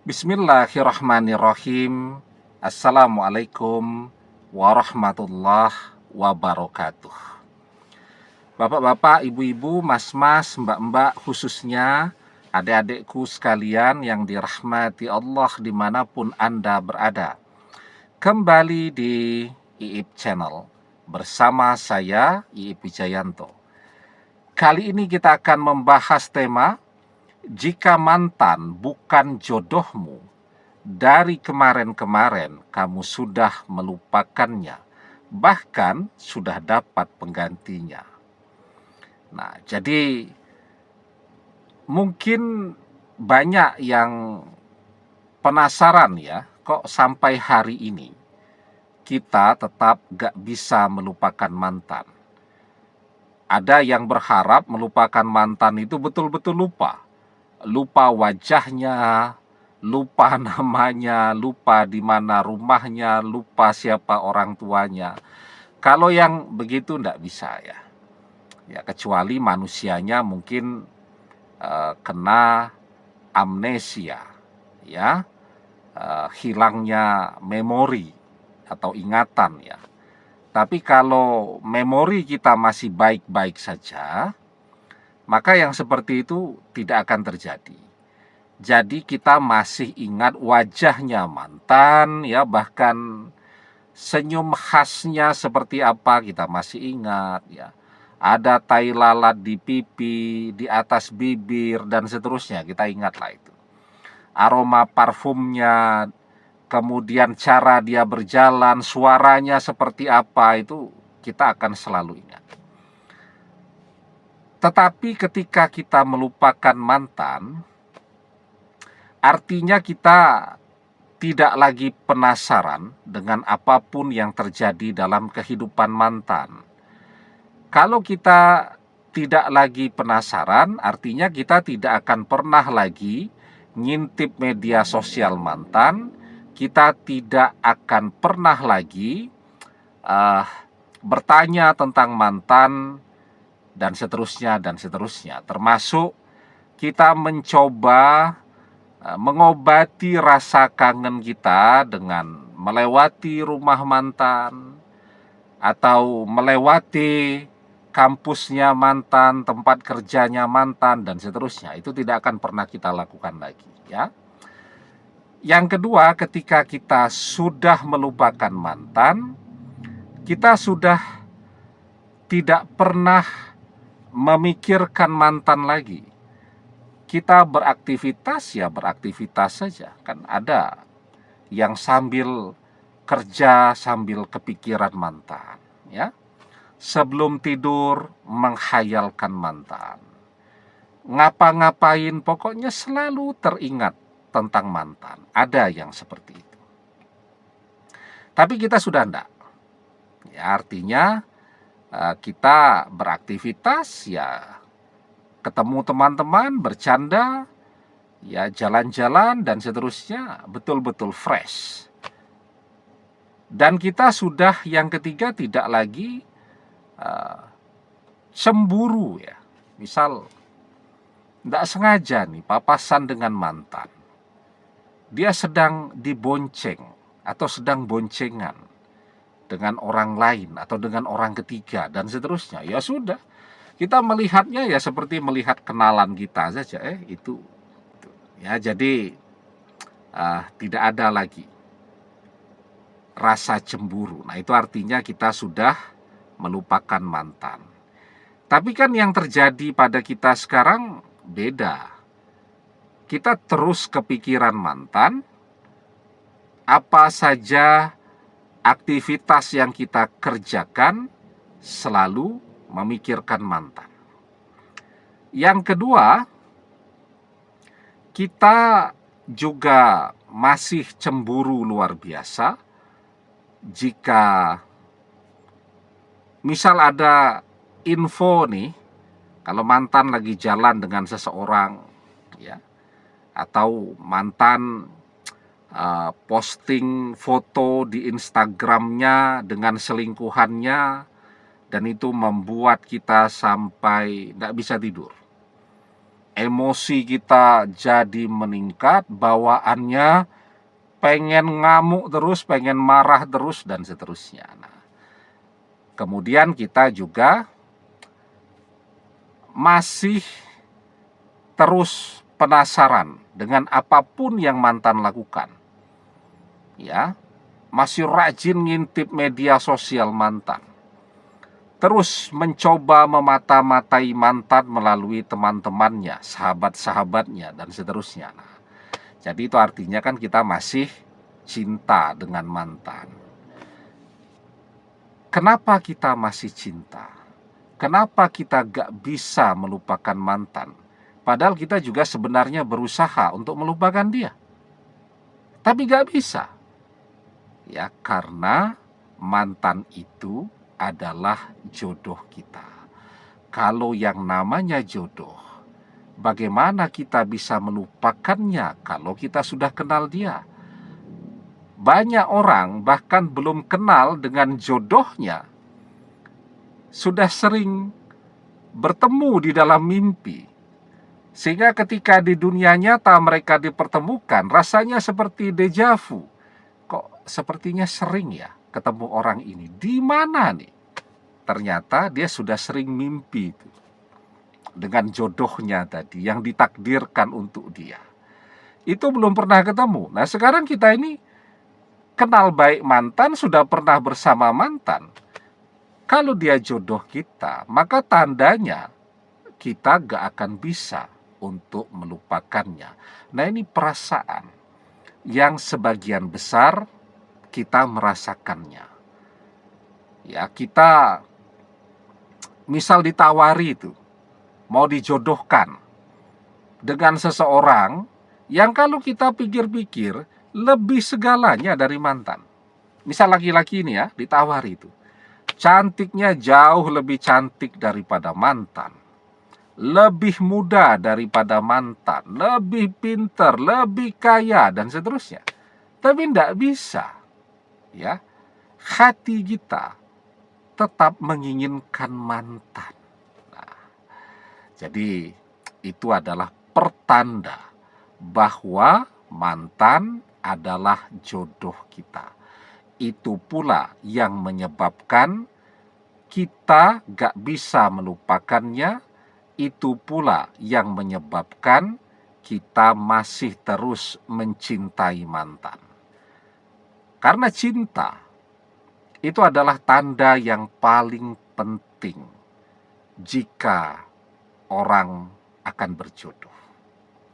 Bismillahirrahmanirrahim. Assalamualaikum warahmatullahi wabarakatuh. Bapak-bapak, ibu-ibu, mas-mas, mbak-mbak, khususnya adik-adikku sekalian yang dirahmati Allah dimanapun Anda berada. Kembali di IIP Channel bersama saya, IIP Wijayanto. Kali ini kita akan membahas tema jika mantan bukan jodohmu, dari kemarin-kemarin kamu sudah melupakannya, bahkan sudah dapat penggantinya. Nah, jadi mungkin banyak yang penasaran ya, kok sampai hari ini kita tetap gak bisa melupakan mantan. Ada yang berharap melupakan mantan itu betul-betul lupa. Lupa wajahnya, lupa namanya, lupa di mana rumahnya, lupa siapa orang tuanya. Kalau yang begitu enggak bisa ya. Ya kecuali manusianya mungkin kena amnesia, ya, hilangnya memori atau ingatan ya. Tapi kalau memori kita masih baik-baik saja, maka yang seperti itu tidak akan terjadi. Jadi kita masih ingat wajahnya mantan ya, bahkan senyum khasnya seperti apa kita masih ingat ya. Ada tai lalat di pipi, di atas bibir dan seterusnya, kita ingatlah itu. Aroma parfumnya, kemudian cara dia berjalan, suaranya seperti apa, itu kita akan selalu ingat. Tetapi ketika kita melupakan mantan, artinya kita tidak lagi penasaran dengan apapun yang terjadi dalam kehidupan mantan. Kalau kita tidak lagi penasaran, artinya kita tidak akan pernah lagi ngintip media sosial mantan. Kita tidak akan pernah lagi bertanya tentang mantan dan seterusnya dan seterusnya. Termasuk kita mencoba mengobati rasa kangen kita dengan melewati rumah mantan atau melewati kampusnya mantan, tempat kerjanya mantan dan seterusnya. Itu tidak akan pernah kita lakukan lagi ya. Yang kedua, ketika kita sudah melupakan mantan, kita sudah tidak pernah memikirkan mantan lagi. Kita beraktivitas ya beraktivitas saja. Kan ada yang sambil kerja sambil kepikiran mantan ya. Sebelum tidur menghayalkan mantan. Ngapa-ngapain pokoknya selalu teringat tentang mantan. Ada yang seperti itu. Tapi kita sudah enggak. Ya, artinya kita beraktivitas ya, ketemu teman-teman, bercanda, ya jalan-jalan dan seterusnya, betul-betul fresh. Dan kita sudah yang ketiga tidak lagi cemburu ya. Misal tidak sengaja nih papasan dengan mantan, dia sedang dibonceng atau sedang boncengan dengan orang lain atau dengan orang ketiga dan seterusnya. Ya sudah, kita melihatnya ya seperti melihat kenalan kita saja. Itu ya, jadi tidak ada lagi rasa cemburu. Nah, itu artinya kita sudah melupakan mantan. Tapi kan yang terjadi pada kita sekarang beda. Kita terus kepikiran mantan. Apa saja aktivitas yang kita kerjakan selalu memikirkan mantan. Yang kedua, kita juga masih cemburu luar biasa jika misal ada info nih, kalau mantan lagi jalan dengan seseorang ya, atau mantan posting foto di Instagramnya dengan selingkuhannya, dan itu membuat kita sampai tidak bisa tidur. emosi kita jadi meningkat, bawaannya pengen ngamuk terus, pengen marah terus, dan seterusnya. Nah, kemudian kita juga masih terus penasaran dengan apapun yang mantan lakukan. Ya, masih rajin ngintip media sosial mantan. Terus mencoba memata-matai mantan melalui teman-temannya, sahabat-sahabatnya, dan seterusnya. Nah, jadi itu artinya kan kita masih cinta dengan mantan. Kenapa kita masih cinta? Kenapa kita gak bisa melupakan mantan? Padahal kita juga sebenarnya berusaha untuk melupakan dia. Tapi gak bisa. Ya, karena mantan itu adalah jodoh kita. Kalau yang namanya jodoh, bagaimana kita bisa melupakannya kalau kita sudah kenal dia? Banyak orang bahkan belum kenal dengan jodohnya, sudah sering bertemu di dalam mimpi. Sehingga ketika di dunia nyata mereka dipertemukan, rasanya seperti deja vu. Kok sepertinya sering ya ketemu orang ini. Di mana nih? Ternyata dia sudah sering mimpi itu dengan jodohnya tadi yang ditakdirkan untuk dia. Itu belum pernah ketemu. Nah, sekarang kita ini kenal baik mantan, sudah pernah bersama mantan. Kalau dia jodoh kita, maka tandanya kita gak akan bisa untuk melupakannya. Nah, ini perasaan yang sebagian besar kita merasakannya. Ya, kita misal ditawari itu, mau dijodohkan dengan seseorang yang kalau kita pikir-pikir lebih segalanya dari mantan. Misal laki-laki ini ya, ditawari itu, cantiknya jauh lebih cantik daripada mantan, lebih muda daripada mantan, lebih pintar, lebih kaya, dan seterusnya. Tapi tidak bisa, ya. Hati kita tetap menginginkan mantan. Nah, jadi itu adalah pertanda bahwa mantan adalah jodoh kita. Itu pula yang menyebabkan kita gak bisa melupakannya. Itu pula yang menyebabkan kita masih terus mencintai mantan. Karena cinta itu adalah tanda yang paling penting jika orang akan berjodoh.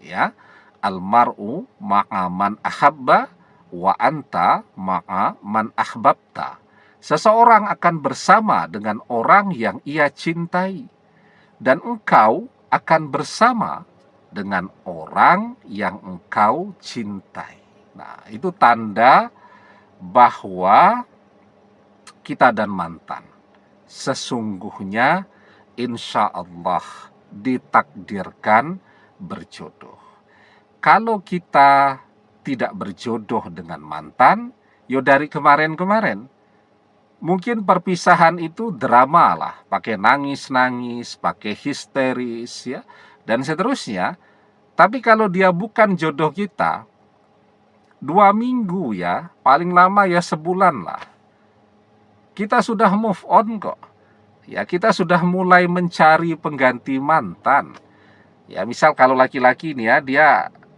Ya, almar'u ma'a man ahabba wa anta ma'a man ahbabta. Seseorang akan bersama dengan orang yang ia cintai, dan engkau akan bersama dengan orang yang engkau cintai. Nah, itu tanda bahwa kita dan mantan sesungguhnya insya Allah ditakdirkan berjodoh. Kalau kita tidak berjodoh dengan mantan, yo dari kemarin-kemarin, mungkin perpisahan itu drama lah, pakai nangis-nangis, pakai histeris ya, dan seterusnya. Tapi kalau dia bukan jodoh kita, 2 minggu ya, paling lama ya sebulan lah, kita sudah move on kok. Ya, kita sudah mulai mencari pengganti mantan. Ya, misal kalau laki-laki nih ya, dia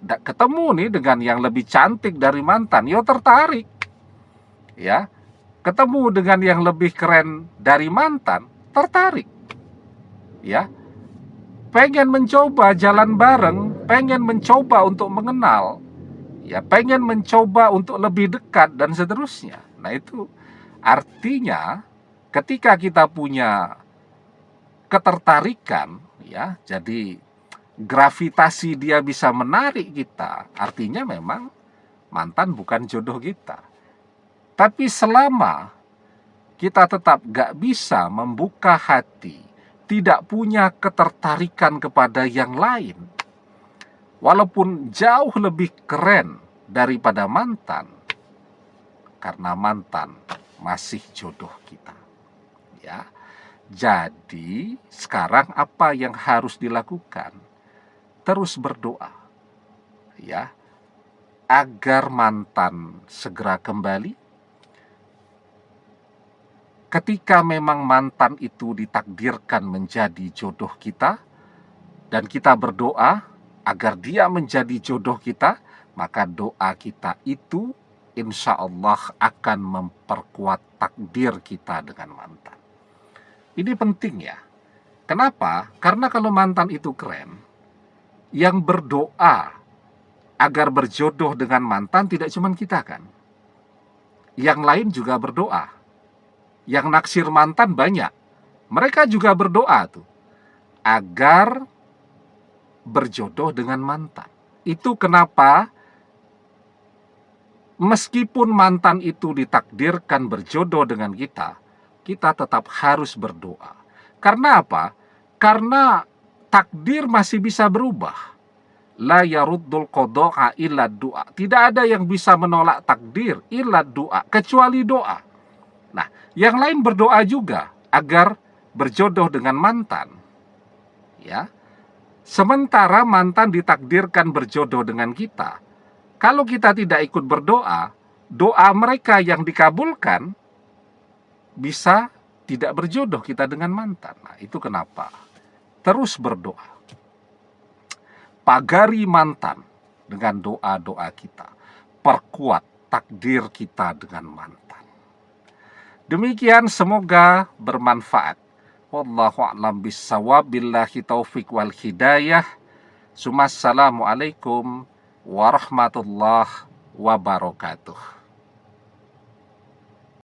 ketemu nih dengan yang lebih cantik dari mantan, yo tertarik. Ya, ketemu dengan yang lebih keren dari mantan, tertarik. Ya, pengen mencoba jalan bareng, pengen mencoba untuk mengenal. Ya, pengen mencoba untuk lebih dekat dan seterusnya. Nah, itu artinya ketika kita punya ketertarikan, ya, jadi gravitasi dia bisa menarik kita, artinya memang mantan bukan jodoh kita. Tapi selama kita tetap gak bisa membuka hati, tidak punya ketertarikan kepada yang lain, walaupun jauh lebih keren daripada mantan, karena mantan masih jodoh kita. Ya, jadi sekarang apa yang harus dilakukan? terus berdoa, ya, agar mantan segera kembali. Ketika memang mantan itu ditakdirkan menjadi jodoh kita, dan kita berdoa agar dia menjadi jodoh kita, maka doa kita itu insya Allah akan memperkuat takdir kita dengan mantan. Ini penting ya. Kenapa? Karena kalau mantan itu keren, yang berdoa agar berjodoh dengan mantan tidak cuma kita kan. Yang lain juga berdoa. Yang naksir mantan banyak. Mereka juga berdoa tuh agar berjodoh dengan mantan. Itu kenapa meskipun mantan itu ditakdirkan berjodoh dengan kita, kita tetap harus berdoa. Karena apa? Karena takdir masih bisa berubah. La yaruddul qada'a illa du'a. Tidak ada yang bisa menolak takdir illa du'a, kecuali doa. Nah, yang lain berdoa juga agar berjodoh dengan mantan. Ya. Sementara mantan ditakdirkan berjodoh dengan kita. Kalau kita tidak ikut berdoa, doa mereka yang dikabulkan bisa tidak berjodoh kita dengan mantan. Nah, itu kenapa terus berdoa. Pagari mantan dengan doa-doa kita. Perkuat takdir kita dengan mantan. Demikian, semoga bermanfaat. Wallahu a'lam bissawab, billahi taufik wal hidayah. Assalamualaikum warahmatullahi wabarakatuh.